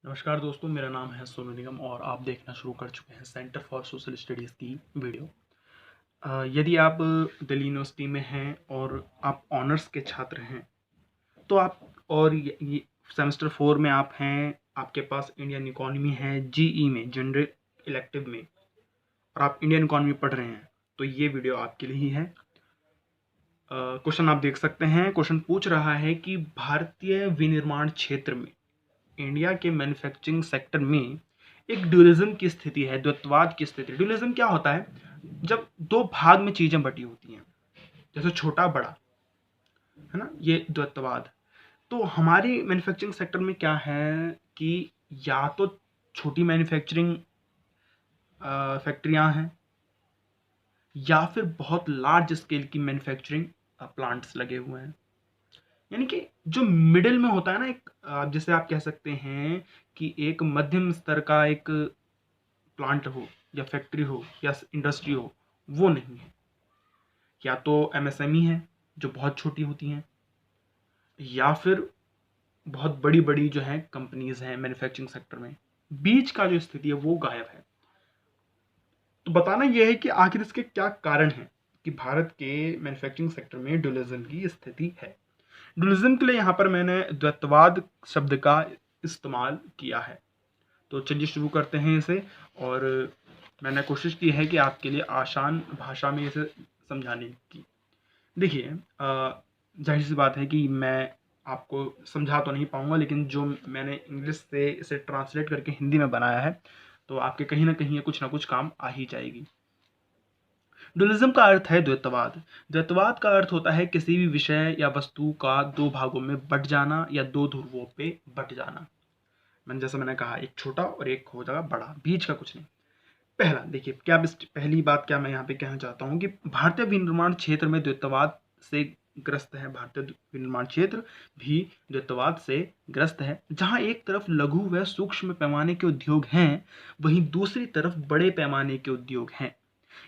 नमस्कार दोस्तों, मेरा नाम है सोनू निगम और आप देखना शुरू कर चुके हैं सेंटर फॉर सोशल स्टडीज़ की वीडियो। यदि आप दिल्ली यूनिवर्सिटी में हैं और आप ऑनर्स के छात्र हैं तो आप और ये सेमेस्टर 4 में आप हैं, आपके पास इंडियन इकोनॉमी है जीई में, जनरल इलेक्टिव में, और आप इंडियन इकोनॉमी पढ़ रहे हैं तो ये वीडियो आपके लिए ही है। क्वेश्चन आप देख सकते हैं। क्वेश्चन पूछ रहा है कि भारतीय विनिर्माण क्षेत्र में, इंडिया के मैन्युफैक्चरिंग सेक्टर में एक ड्यूलिज्म की स्थिति है, द्वैतवाद की स्थिति। ड्यूलिज्म क्या होता है? जब दो भाग में चीजें बटी होती हैं, जैसे छोटा बड़ा, है ना, ये द्वैतवाद। तो हमारी मैन्युफैक्चरिंग सेक्टर में क्या है कि या तो छोटी मैन्युफैक्चरिंग फैक्ट्रियां हैं या फिर बहुत लार्ज स्केल की मैन्युफैक्चरिंग प्लांट्स लगे हुए हैं। यानी कि जो मिडिल में होता है ना, एक जैसे आप कह सकते हैं कि एक मध्यम स्तर का एक प्लांट हो या फैक्ट्री हो या इंडस्ट्री हो, वो नहीं है। या तो एमएसएमई है जो बहुत छोटी होती हैं, या फिर बहुत बड़ी बड़ी जो है कंपनीज हैं मैन्युफैक्चरिंग सेक्टर में। बीच का जो स्थिति है वो गायब है। तो बताना यह है कि आखिर इसके क्या कारण है कि भारत के मैन्युफैक्चरिंग सेक्टर में ड्यूलिज्म की स्थिति है। ड्यूलिज्म के लिए यहाँ पर मैंने द्वैतवाद शब्द का इस्तेमाल किया है। तो चलिए शुरू करते हैं इसे। और मैंने कोशिश की है कि आपके लिए आसान भाषा में इसे समझाने की। देखिए, जाहिर सी बात है कि मैं आपको समझा तो नहीं पाऊंगा, लेकिन जो मैंने इंग्लिश से इसे ट्रांसलेट करके हिंदी में बनाया है तो आपके कहीं ना कहीं कुछ ना कुछ काम आ ही जाएगी। ड्यूलिज्म का अर्थ है द्वैतवाद। द्वैतवाद का अर्थ होता है किसी भी विषय या वस्तु का दो भागों में बट जाना या दो ध्रुवों पे बट जाना। जैसा मैंने कहा, एक छोटा और एक हो जाएगा बड़ा, बीच का कुछ नहीं। पहला देखिए, क्या पहली बात क्या मैं यहाँ पे कहना चाहता हूँ कि भारतीय विनिर्माण क्षेत्र में द्वैतवाद से ग्रस्त है। भारतीय विनिर्माण क्षेत्र भी द्वैतवाद से ग्रस्त है, जहां एक तरफ लघु व सूक्ष्म पैमाने के उद्योग हैं, वहीं दूसरी तरफ बड़े पैमाने के उद्योग हैं।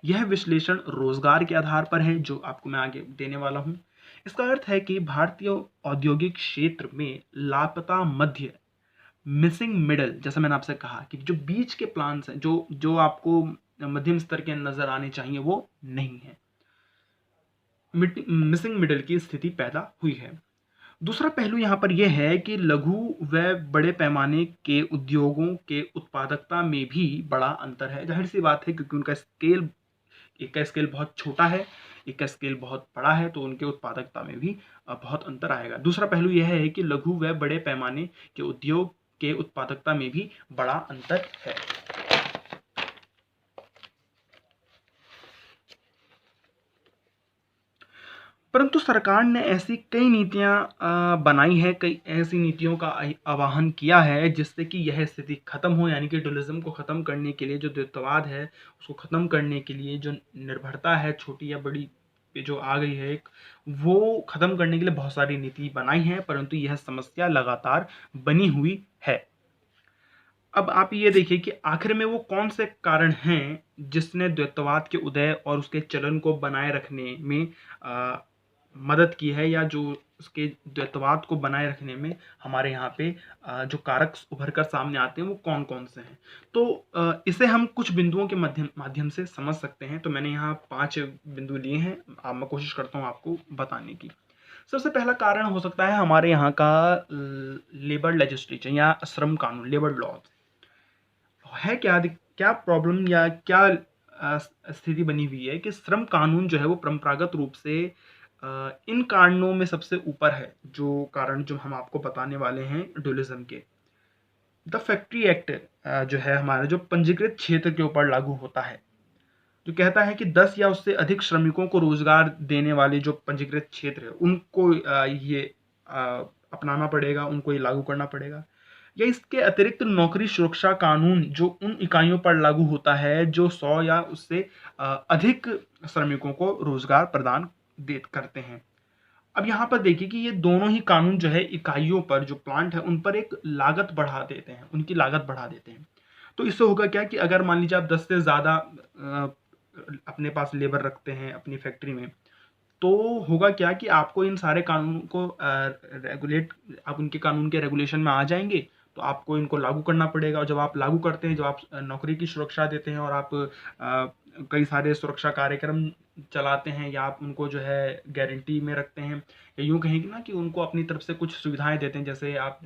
यह विश्लेषण रोजगार के आधार पर है, जो आपको मैं आगे देने वाला हूँ। इसका अर्थ है कि भारतीय औद्योगिक क्षेत्र में लापता मध्य, मिसिंग मिडल, जैसा मैंने आपसे कहा कि जो बीच के प्लान्स हैं, जो जो आपको मध्यम स्तर के नजर आने चाहिए, वो नहीं है। मिसिंग मिडल की स्थिति पैदा हुई है। दूसरा पहलू यहाँ पर यह है कि लघु व बड़े पैमाने के उद्योगों के उत्पादकता में भी बड़ा अंतर है। जाहिर सी बात है, क्योंकि उनका स्केल, एक का स्केल बहुत छोटा है, एक का स्केल बहुत बड़ा है, तो उनके उत्पादकता में भी बहुत अंतर आएगा। दूसरा पहलू यह है कि लघु व बड़े पैमाने के उद्योग के उत्पादकता में भी बड़ा अंतर है। परंतु सरकार ने ऐसी कई नीतियां बनाई है, कई ऐसी नीतियों का आवाहन किया है जिससे कि यह स्थिति खत्म हो। यानी कि ड्यूलिज्म को खत्म करने के लिए, जो द्वैतवाद है उसको खत्म करने के लिए, जो निर्भरता है छोटी या बड़ी पे जो आ गई है एक, वो खत्म करने के लिए बहुत सारी नीति बनाई है, परंतु यह समस्या लगातार बनी हुई है। अब आप ये देखिए कि आखिर में वो कौन से कारण हैं जिसने द्वैतवाद के उदय और उसके चलन को बनाए रखने में मदद की है, या जो उसके द्वैतवाद को बनाए रखने में हमारे यहाँ पे जो कारक उभर कर सामने आते हैं वो कौन कौन से हैं। तो इसे हम कुछ बिंदुओं के माध्यम से समझ सकते हैं। तो मैंने यहाँ 5 बिंदु लिए हैं, अब मैं कोशिश करता हूँ आपको बताने की। सबसे पहला कारण हो सकता है हमारे यहाँ का लेबर लेजिस्लेचर या श्रम कानून, लेबर लॉज। है क्या क्या प्रॉब्लम या क्या स्थिति बनी हुई है कि श्रम कानून जो है वो परंपरागत रूप से इन कारणों में सबसे ऊपर है। जो कारण जो हम आपको बताने वाले हैं ड्यूलिज्म के, द फैक्ट्री एक्ट जो है हमारा, जो पंजीकृत क्षेत्र के ऊपर लागू होता है, जो कहता है कि 10 या उससे अधिक श्रमिकों को रोजगार देने वाले जो पंजीकृत क्षेत्र है उनको ये अपनाना पड़ेगा, उनको ये लागू करना पड़ेगा। या इसके अतिरिक्त नौकरी सुरक्षा कानून, जो उन इकाइयों पर लागू होता है जो 100 या उससे अधिक श्रमिकों को रोजगार प्रदान करते हैं। अब यहाँ पर देखिए कि ये दोनों ही कानून जो है इकाइयों पर, जो प्लांट है उन पर एक लागत बढ़ा देते हैं, उनकी लागत बढ़ा देते हैं। तो इससे होगा क्या कि अगर मान लीजिए आप 10 से ज़्यादा अपने पास लेबर रखते हैं अपनी फैक्ट्री में, तो होगा क्या कि आपको इन सारे कानून को रेगुलेट, आप उनके कानून के रेगुलेशन में आ जाएंगे, तो आपको इनको लागू करना पड़ेगा। और जब आप लागू करते हैं, जब आप नौकरी की सुरक्षा देते हैं और आप कई सारे सुरक्षा कार्यक्रम चलाते हैं, या आप उनको जो है गारंटी में रखते हैं, या यूँ कहें कि ना कि उनको अपनी तरफ से कुछ सुविधाएं देते हैं, जैसे आप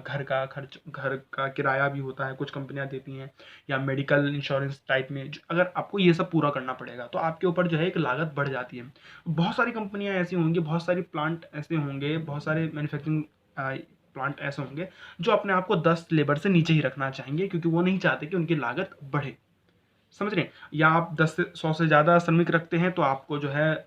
घर का खर्च, घर का किराया भी होता है, कुछ कंपनियां देती हैं, या मेडिकल इंश्योरेंस टाइप में, अगर आपको ये सब पूरा करना पड़ेगा तो आपके ऊपर जो है एक लागत बढ़ जाती है। बहुत सारी कंपनियां ऐसी होंगी, बहुत सारी प्लांट ऐसे होंगे, बहुत सारे मैन्युफैक्चरिंग प्लांट ऐसे होंगे जो अपने आप को 10 लेबर से नीचे ही रखना चाहेंगे, क्योंकि वो नहीं चाहते कि उनकी लागत बढ़े। समझ रहे हैं? या आप 10 से 100 से ज़्यादा श्रमिक रखते हैं तो आपको जो है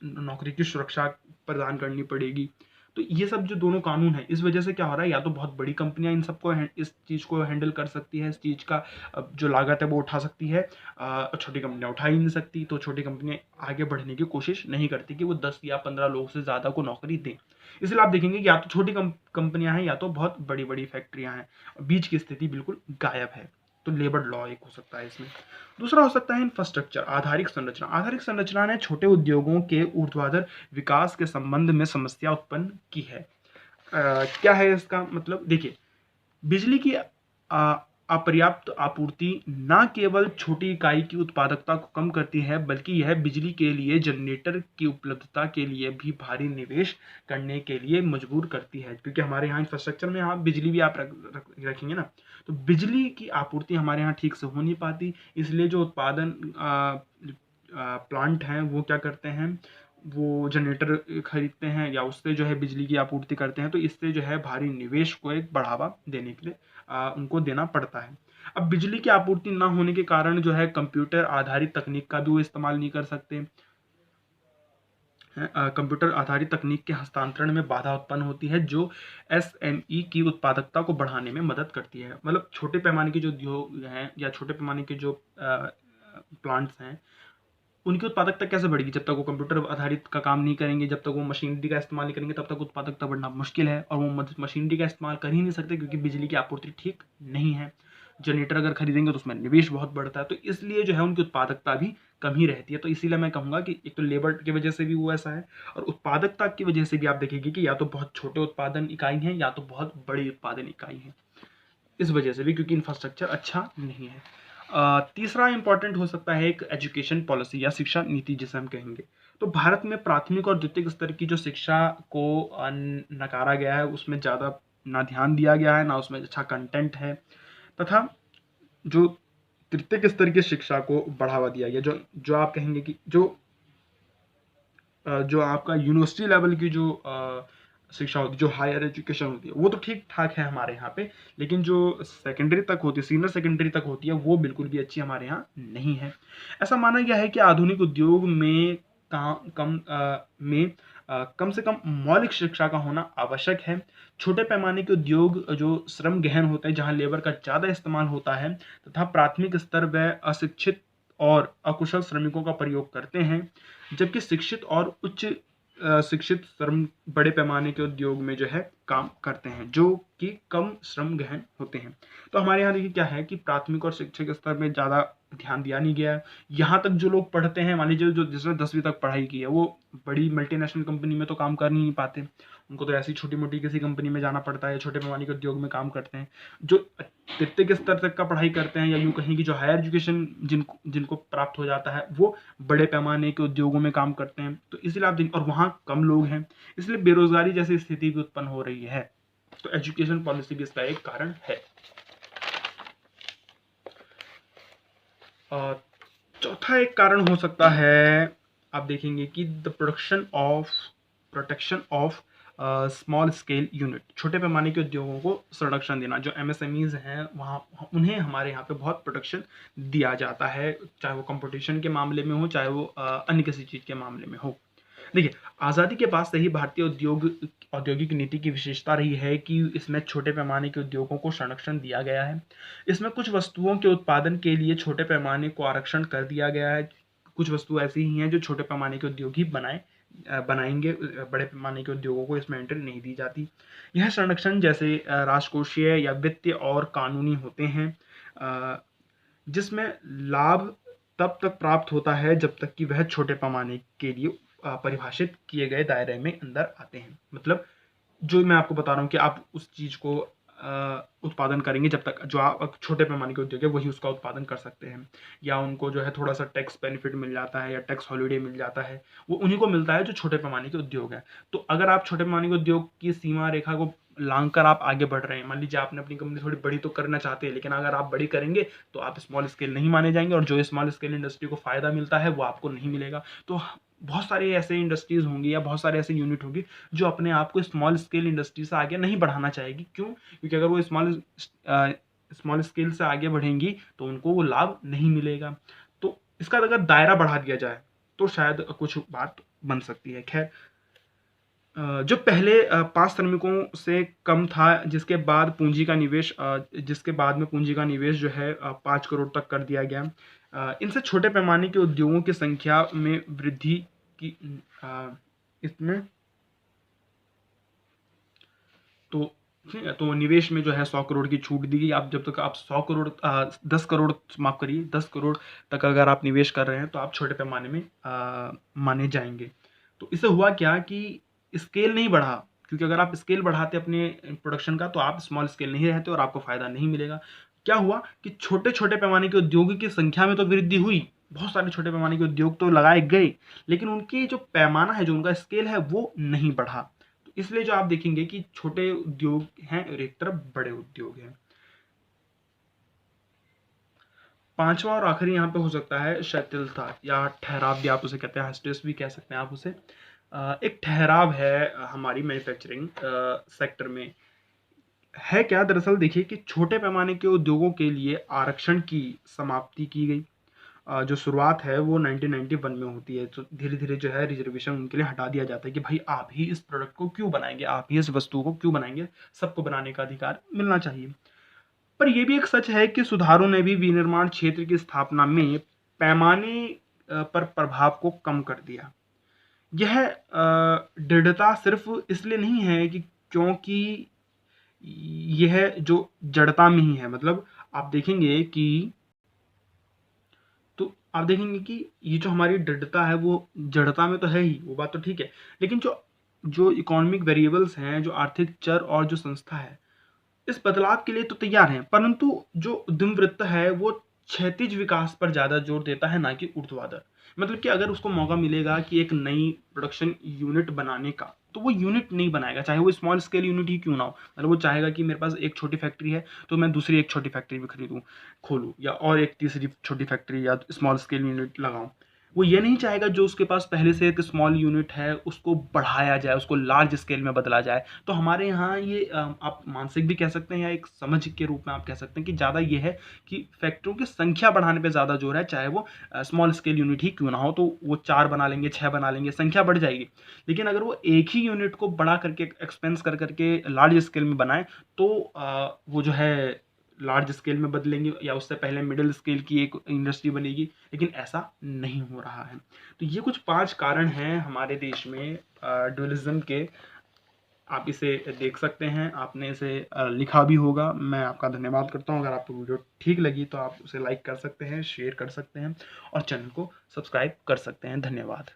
नौकरी की सुरक्षा प्रदान करनी पड़ेगी। तो ये सब जो दोनों कानून हैं, इस वजह से क्या हो रहा है, या तो बहुत बड़ी कंपनियां इन सबको इस चीज़ को हैंडल कर सकती है, इस चीज़ का जो लागत है वो उठा सकती है, छोटी कंपनियां उठा ही नहीं सकती। तो छोटी कंपनियां आगे बढ़ने की कोशिश नहीं करती कि वो 10 या 15 लोगों से ज़्यादा को नौकरी दें। इसलिए आप देखेंगे कि या तो छोटी कंपनियां हैं या तो बहुत बड़ी बड़ी फैक्ट्रियां हैं, बीच की स्थिति बिल्कुल गायब है। तो लेबर लॉ एक हो सकता है इसमें। दूसरा हो सकता है इंफ्रास्ट्रक्चर, आधारिक संरचना। आधारिक संरचना ने छोटे उद्योगों के ऊर्ध्वाधर विकास के संबंध में समस्या उत्पन्न की है। क्या है इसका मतलब? देखिए, बिजली की अपर्याप्त आपूर्ति न केवल छोटी इकाई की उत्पादकता को कम करती है, बल्कि यह बिजली के लिए जनरेटर की उपलब्धता के लिए भी भारी निवेश करने के लिए मजबूर करती है। क्योंकि हमारे यहाँ इंफ्रास्ट्रक्चर में आप बिजली भी आप रखेंगे ना, तो बिजली की आपूर्ति हमारे यहाँ ठीक से हो नहीं पाती। इसलिए जो उत्पादन प्लांट हैं वो क्या करते हैं, वो जनरेटर खरीदते हैं या उससे जो है बिजली की आपूर्ति करते हैं। तो इससे जो है भारी निवेश को एक बढ़ावा देने के लिए उनको देना पड़ता है। अब बिजली की आपूर्ति ना होने के कारण जो है कंप्यूटर आधारित तकनीक का भी वो इस्तेमाल नहीं कर सकते। कंप्यूटर आधारित तकनीक के हस्तांतरण में बाधा उत्पन्न होती है, जो एसएमई की उत्पादकता को बढ़ाने में मदद करती है। मतलब छोटे पैमाने के जो उद्योग हैं या छोटे पैमाने के जो प्लांट्स हैं, उनकी उत्पादकता कैसे बढ़ेगी? जब तक वो कंप्यूटर आधारित का काम नहीं करेंगे, जब तक वो मशीनरी का इस्तेमाल नहीं करेंगे, तब तक उत्पादकता बढ़ना मुश्किल है। और वो मशीनरी का इस्तेमाल कर ही नहीं सकते क्योंकि बिजली की आपूर्ति ठीक नहीं है। जनरेटर अगर खरीदेंगे तो उसमें निवेश बहुत बढ़ता है, तो इसलिए जो है उनकी उत्पादकता भी कम ही रहती है। तो इसीलिए मैं कहूँगा कि एक तो लेबर की वजह से भी वो ऐसा है, और उत्पादकता की वजह से भी आप देखेंगे कि या तो बहुत छोटे उत्पादन इकाई हैं या तो बहुत बड़ी उत्पादन इकाई हैं। इस वजह से भी, क्योंकि इंफ्रास्ट्रक्चर अच्छा नहीं है। तीसरा इंपॉर्टेंट हो सकता है एक एजुकेशन पॉलिसी या शिक्षा नीति जिसे हम कहेंगे। तो भारत में प्राथमिक और द्वितीयक स्तर की जो शिक्षा को नकारा गया है, उसमें ज़्यादा ना ध्यान दिया गया है, ना उसमें अच्छा कंटेंट है, तथा जो तृतीयक स्तर की शिक्षा को बढ़ावा दिया गया, जो आप कहेंगे कि जो आपका यूनिवर्सिटी लेवल की जो शिक्षा होती है, जो हायर एजुकेशन होती है, वो तो ठीक ठाक है हमारे यहाँ पे, लेकिन जो सेकेंडरी तक होती है, सीनियर सेकेंडरी तक होती है, वो बिल्कुल भी अच्छी हमारे यहाँ नहीं है। ऐसा माना गया है कि आधुनिक उद्योग में कम से कम मौलिक शिक्षा का होना आवश्यक है। छोटे पैमाने के उद्योग जो श्रम गहन होते हैं, जहाँ लेबर का ज़्यादा इस्तेमाल होता है, तथा प्राथमिक स्तर व अशिक्षित और अकुशल श्रमिकों का प्रयोग करते हैं, जबकि शिक्षित और उच्च शिक्षित श्रम बड़े पैमाने के उद्योग में जो है काम करते हैं, जो कि कम श्रम गहन होते हैं। तो हमारे यहाँ देखिए क्या है कि प्राथमिक और शिक्षक स्तर में ज़्यादा ध्यान दिया नहीं गया है। यहाँ तक जो लोग पढ़ते हैं, मान लीजिए जो जिसने 10वीं तक पढ़ाई की है, वो बड़ी मल्टीनेशनल कंपनी में तो काम कर नहीं पाते, उनको तो ऐसी छोटी मोटी किसी कंपनी में जाना पड़ता है, छोटे पैमाने के उद्योग में काम करते हैं। जो तृतीयक स्तर तक का पढ़ाई करते हैं, या यूँ कहें कि जो हायर एजुकेशन जिनको प्राप्त हो जाता है, वो बड़े पैमाने के उद्योगों में काम करते हैं। तो इसलिए आप और वहाँ कम लोग हैं, इसलिए बेरोजगारी जैसी स्थिति भी उत्पन्न हो रही है। तो एजुकेशन पॉलिसी भी इसका एक कारण है। चौथा एक कारण हो सकता है, आप देखेंगे कि the protection of small scale unit, छोटे पैमाने के उद्योगों को संरक्षण देना। जो एमएसएमईज हैं वहाँ उन्हें हमारे यहाँ पे बहुत प्रोटेक्शन दिया जाता है, चाहे वो कंपटीशन के मामले में हो, चाहे वो अन्य किसी चीज़ के मामले में हो। देखिए, आज़ादी के बाद से ही भारतीय औद्योगिक नीति की विशेषता रही है कि इसमें छोटे पैमाने के उद्योगों को संरक्षण दिया गया है। इसमें कुछ वस्तुओं के उत्पादन के लिए छोटे पैमाने को आरक्षण कर दिया गया है। कुछ वस्तु ऐसी ही हैं जो छोटे पैमाने के उद्योग ही बनाएंगे, बड़े पैमाने के उद्योगों को इसमें एंट्री नहीं दी जाती। यह संरक्षण जैसे राजकोषीय या वित्तीय और कानूनी होते हैं, जिसमें लाभ तब तक प्राप्त होता है जब तक कि वह छोटे पैमाने के लिए परिभाषित किए गए दायरे में अंदर आते हैं। मतलब जो मैं आपको बता रहा हूँ कि आप उस चीज़ को उत्पादन करेंगे, जब तक जो आप छोटे पैमाने के उद्योग है वही उसका उत्पादन कर सकते हैं, या उनको जो है थोड़ा सा टैक्स बेनिफिट मिल जाता है या टैक्स हॉलिडे मिल जाता है, वो उन्हीं को मिलता है जो छोटे पैमाने के उद्योग है। तो अगर आप छोटे पैमाने के उद्योग की सीमा रेखा को लांग कर आप आगे बढ़ रहे हैं, मान लीजिए आपने अपनी कंपनी थोड़ी बड़ी तो करना चाहते हैं, लेकिन अगर आप बड़ी करेंगे तो आप स्मॉल स्केल नहीं माने जाएंगे, और जो स्मॉल स्केल इंडस्ट्री को फायदा मिलता है वो आपको नहीं मिलेगा। तो बहुत सारे ऐसे इंडस्ट्रीज होंगी या बहुत सारे ऐसे यूनिट होंगी जो अपने आप को स्मॉल स्केल इंडस्ट्री से आगे नहीं बढ़ाना चाहेगी। क्यों? क्योंकि अगर वो स्मॉल स्केल से आगे बढ़ेंगी तो उनको वो लाभ नहीं मिलेगा। तो इसका अगर दायरा बढ़ा दिया जाए तो शायद कुछ बात बन सकती है। खैर, जो पहले 5 श्रमिकों से कम था, जिसके बाद में पूंजी का निवेश जो है 5 करोड़ तक कर दिया गया। इनसे छोटे पैमाने के उद्योगों की संख्या में वृद्धि की इसमें तो ठीक है, तो निवेश में जो है 100 करोड़ की छूट दी गई। आप जब तक आप 10 करोड़ माफ करिए 10 करोड़ तक अगर आप निवेश कर रहे हैं तो आप छोटे पैमाने में माने जाएंगे। तो इससे हुआ क्या कि स्केल नहीं बढ़ा, क्योंकि अगर आप स्केल बढ़ाते अपने प्रोडक्शन का तो आप स्मॉल स्केल नहीं रहते और आपको फायदा नहीं मिलेगा। क्या हुआ कि छोटे छोटे पैमाने के उद्योगों की संख्या में तो वृद्धि हुई, बहुत सारे छोटे पैमाने के उद्योग तो लगाए गए, लेकिन उनकी जो पैमाना है, जो उनका स्केल है, वो नहीं बढ़ा। इसलिए जो आप देखेंगे कि छोटे उद्योग हैं और एक तरफ बड़े उद्योग हैं। पांचवा और आखिरी यहाँ पे हो सकता है शिथिलता या ठहराव, भी आप उसे कहते हैं, स्ट्रेस भी कह सकते हैं आप उसे। एक ठहराव है हमारी मैन्युफैक्चरिंग सेक्टर में। है क्या? दरअसल देखिए कि छोटे पैमाने के उद्योगों के लिए आरक्षण की समाप्ति की गई। जो शुरुआत है वो 1991 में होती है। तो धीरे धीरे जो है रिजर्वेशन उनके लिए हटा दिया जाता है कि भाई आप ही इस प्रोडक्ट को क्यों बनाएंगे, आप ही इस वस्तु को क्यों बनाएंगे, सबको बनाने का अधिकार मिलना चाहिए। पर यह भी एक सच है कि सुधारों ने भी विनिर्माण क्षेत्र की स्थापना में पैमाने पर प्रभाव को कम कर दिया। यह दृढ़ता सिर्फ इसलिए नहीं है कि क्योंकि यह जो जड़ता में ही है, मतलब आप देखेंगे कि आप देखेंगे कि ये जो हमारी दृढ़ता है वो जड़ता में तो है ही, वो बात तो ठीक है, लेकिन जो जो इकोनॉमिक वेरिएबल्स हैं, जो आर्थिक चर और जो संस्था है, इस बदलाव के लिए तो तैयार हैं, परंतु जो उद्यम वृत्त है वो क्षैतिज विकास पर ज्यादा जोर देता है, ना कि ऊर्ध्वाधर। मतलब कि अगर उसको मौका मिलेगा कि एक नई प्रोडक्शन यूनिट बनाने का, तो वो यूनिट नहीं बनाएगा, चाहे वो स्मॉल स्केल यूनिट ही क्यों ना हो। मतलब वो चाहेगा कि मेरे पास एक छोटी फैक्ट्री है तो मैं दूसरी एक छोटी फैक्ट्री भी खोलूँ, या और एक तीसरी छोटी फैक्ट्री या स्मॉल स्केल यूनिट लगाऊं। वो ये नहीं चाहेगा जो उसके पास पहले से एक स्मॉल यूनिट है उसको बढ़ाया जाए, उसको लार्ज स्केल में बदला जाए। तो हमारे यहाँ ये आप मानसिक भी कह सकते हैं या एक समझ के रूप में आप कह सकते हैं कि ज़्यादा ये है कि फैक्ट्रियों की संख्या बढ़ाने पे ज़्यादा जोर है, चाहे वो स्मॉल स्केल यूनिट ही क्यों ना हो। तो वो 4 बना लेंगे, 6 बना लेंगे, संख्या बढ़ जाएगी। लेकिन अगर वो एक ही यूनिट को बड़ा करके एक्सपेंस कर करके लार्ज स्केल में बनाए तो वो जो है लार्ज स्केल में बदलेंगे, या उससे पहले मिडिल स्केल की एक इंडस्ट्री बनेगी, लेकिन ऐसा नहीं हो रहा है। तो ये कुछ 5 कारण हैं हमारे देश में ड्यूअलिज्म के। आप इसे देख सकते हैं, आपने इसे लिखा भी होगा। मैं आपका धन्यवाद करता हूँ। अगर आपको वीडियो ठीक लगी तो आप उसे लाइक कर सकते हैं, शेयर कर सकते हैं और चैनल को सब्सक्राइब कर सकते हैं। धन्यवाद।